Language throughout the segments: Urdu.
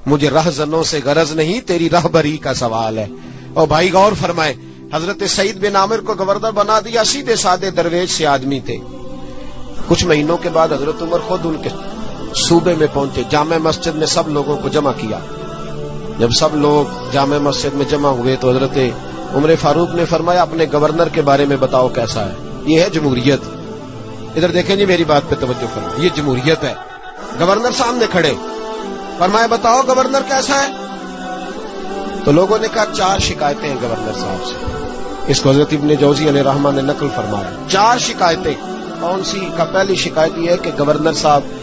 مجھے رہزنوں سے غرض نہیں، تیری رہبری کا سوال ہے۔ اور بھائی غور فرمائے، حضرت سعید بن عامر کو گورنر بنا دیا، سیدھے سادے درویش سے آدمی تھے۔ کچھ مہینوں کے بعد حضرت عمر خود ان کے صوبے میں پہنچے، جامع مسجد میں سب لوگوں کو جمع کیا۔ جب سب لوگ جامع مسجد میں جمع ہوئے تو حضرت عمر فاروق نے فرمایا اپنے گورنر کے بارے میں بتاؤ کیسا ہے۔ یہ ہے جمہوریت۔ ادھر دیکھیں جی، میری بات پہ توجہ فرمائیں، یہ جمہوریت ہے۔ گورنر سامنے کھڑے، فرمایا بتاؤ گورنر کیسا ہے؟ تو لوگوں نے کہا 4 شکایتیں ہیں گورنر صاحب سے۔ اس کو حضرت ابن جوزی علیہ رحمہ نے نقل فرمایا، 4 شکایتیں۔ کون سی؟ کا پہلی شکایت یہ ہے کہ گورنر صاحب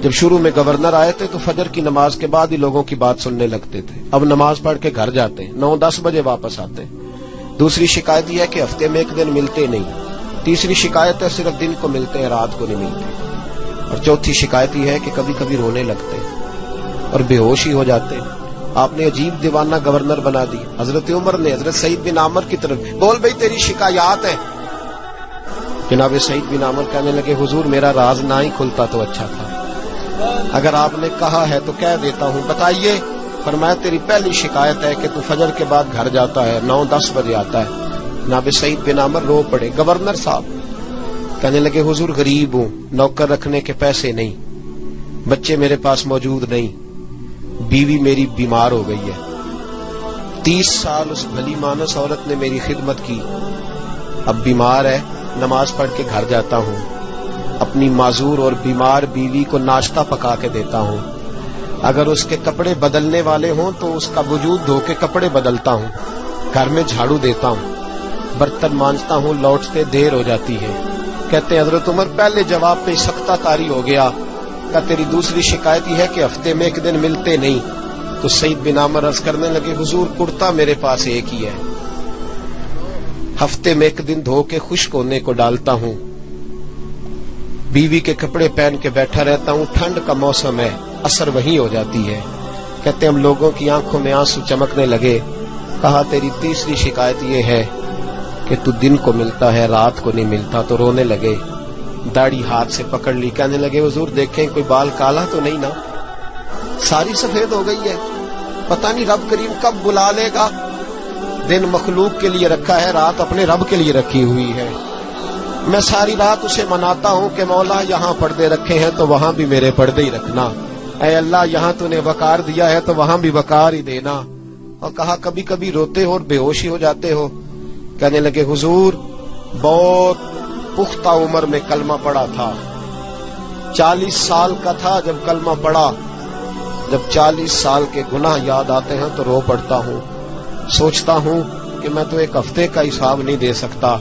جب شروع میں گورنر آئے تھے تو فجر کی نماز کے بعد ہی لوگوں کی بات سننے لگتے تھے، اب نماز پڑھ کے گھر جاتے ہیں، 9-10 بجے واپس آتے ہیں۔ دوسری شکایت یہ ہے کہ ہفتے میں 1 دن ملتے نہیں۔ تیسری شکایت ہے صرف دن کو ملتے ہیں، رات کو نہیں ملتے۔ اور چوتھی شکایت یہ ہے کہ کبھی کبھی رونے لگتے اور بے ہوش ہی ہو جاتے ہیں۔ آپ نے عجیب دیوانہ گورنر بنا دی۔ حضرت عمر نے حضرت سعید بن عامر کی طرف، بول بھئی تیری شکایات ہیں۔ جناب سعید بن عامر کہنے لگے حضور میرا راز نہ ہی کھلتا تو اچھا تھا، اگر آپ نے کہا ہے تو کہہ دیتا ہوں، بتائیے۔ فرمایا تیری پہلی شکایت ہے کہ تو فجر کے بعد گھر جاتا ہے، 9-10 بجے آتا ہے۔ جناب سعید بن عامر رو پڑے۔ گورنر صاحب کہنے لگے حضور غریب ہوں، نوکر رکھنے کے پیسے نہیں، بچے میرے پاس موجود نہیں، بیوی میری بیمار ہو گئی ہے، 30 سال اس بھلی مانس عورت نے میری خدمت کی، اب بیمار ہے، نماز پڑھ کے گھر جاتا ہوں، اپنی معذور اور بیمار بیوی کو ناشتہ پکا کے دیتا ہوں، اگر اس کے کپڑے بدلنے والے ہوں تو اس کا وجود دھو کے کپڑے بدلتا ہوں، گھر میں جھاڑو دیتا ہوں، برتن مانجتا ہوں، لوٹتے دیر ہو جاتی ہے۔ کہتے ہیں حضرت عمر پہلے جواب پہ سختہ کاری ہو گیا، کہ تیری دوسری شکایت یہ ہے کہ ہفتے میں 1 دن ملتے نہیں۔ تو سعید بن عامر عرض کرنے لگے حضور کرتا میرے پاس ایک ہی ہے، ہفتے میں 1 دن دھو کے خشک ہونے کو ڈالتا ہوں، بیوی کے کپڑے پہن کے بیٹھا رہتا ہوں، ٹھنڈ کا موسم ہے، اثر وہی ہو جاتی ہے۔ کہتے ہم لوگوں کی آنکھوں میں آنسو چمکنے لگے۔ کہا تیری تیسری شکایت یہ ہے کہ تو دن کو ملتا ہے رات کو نہیں ملتا۔ تو رونے لگے، داڑھی ہاتھ سے پکڑ لی، کہنے لگے حضور دیکھیں کوئی بال کالا تو نہیں نا، ساری سفید ہو گئی ہے، پتہ نہیں رب کریم کب بلا لے گا۔ دن مخلوق کے لیے رکھا ہے، رات اپنے رب کے لیے رکھی ہوئی ہے۔ میں ساری رات اسے مناتا ہوں کہ مولا یہاں پردے رکھے ہیں تو وہاں بھی میرے پردے ہی رکھنا، اے اللہ یہاں تو نے وقار دیا ہے تو وہاں بھی وقار ہی دینا۔ اور کہا کبھی کبھی روتے ہو اور بے ہوشی ہو جاتے ہو؟ کہنے لگے حضور بہت پختہ عمر میں کلمہ پڑا تھا، 40 سال کا تھا جب کلمہ پڑا، جب 40 سال کے گناہ یاد آتے ہیں تو رو پڑتا ہوں، سوچتا ہوں کہ میں تو 1 ہفتے کا حساب نہیں دے سکتا،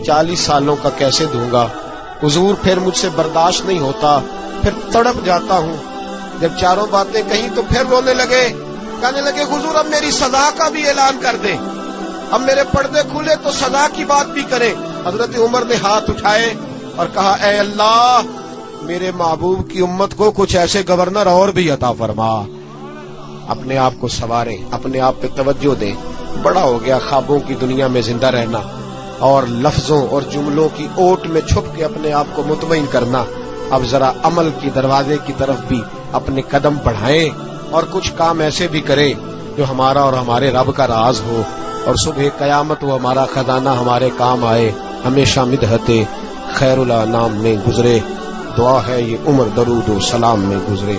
40 سالوں کا کیسے دوں گا حضور؟ پھر مجھ سے برداشت نہیں ہوتا، پھر تڑپ جاتا ہوں۔ جب چاروں باتیں کہیں تو پھر رونے لگے، کہنے لگے حضور اب میری سزا کا بھی اعلان کر دیں، اب میرے پردے کھلے تو سزا کی بات بھی کریں۔ حضرت عمر نے ہاتھ اٹھائے اور کہا اے اللہ میرے محبوب کی امت کو کچھ ایسے گورنر اور بھی عطا فرما۔ اپنے آپ کو سنواریں، اپنے آپ پہ توجہ دیں۔ بڑا ہو گیا خوابوں کی دنیا میں زندہ رہنا اور لفظوں اور جملوں کی اوٹ میں چھپ کے اپنے آپ کو مطمئن کرنا۔ اب ذرا عمل کی دروازے کی طرف بھی اپنے قدم بڑھائیں اور کچھ کام ایسے بھی کریں جو ہمارا اور ہمارے رب کا راز ہو، اور صبح قیامت وہ ہمارا خزانہ ہمارے کام آئے، ہمیشہ مدحت خیر الانام میں گزرے۔ دعا ہے یہ عمر درود و سلام میں گزرے۔